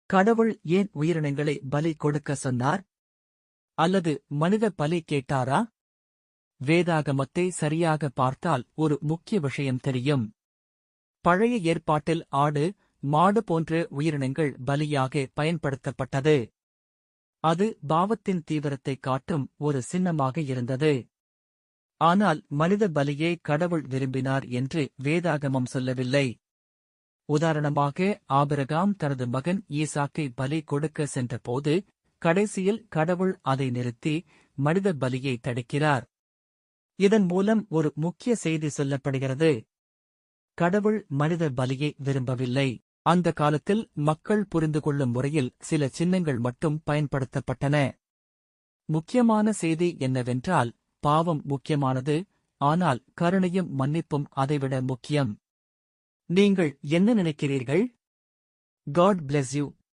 கடவுள் ஏன் உயிரினங்களை பலி கொடுக்க சொன்னார்? அல்லது மனித பலி கேட்டாரா? வேதாகமத்தை சரியாக பார்த்தால் ஒரு முக்கிய விஷயம் தெரியும். பழைய ஏற்பாட்டில் ஆடு, மாடு போன்ற உயிரினங்கள் பலியாக பயன்படுத்தப்பட்டது. அது பாவத்தின் தீவிரத்தை காட்டும் ஒரு சின்னமாக இருந்தது. ஆனால் மனித பலியை கடவுள் விரும்பினார் என்று வேதாகமம் சொல்லவில்லை. உதாரணமாக, ஆபிரகாம் தனது மகன் ஈசாக்கை பலி கொடுக்க சென்றபோது கடைசியில் கடவுள் அதை நிறுத்தி மனித பலியை தடுக்கிறார். இதன் மூலம் ஒரு முக்கிய செய்தி சொல்லப்படுகிறது. கடவுள் மனித பலியை விரும்பவில்லை. அந்த காலத்தில் மக்கள் புரிந்து கொள்ளும் முறையில் சில சின்னங்கள் மட்டும் பயன்படுத்தப்பட்டன. முக்கியமான செய்தி என்னவென்றால், பாவம் முக்கியமானது, ஆனால் கருணையும் மன்னிப்பும் அதைவிட முக்கியம். நீங்கள் என்ன நினைக்கிறீர்கள்? God bless you.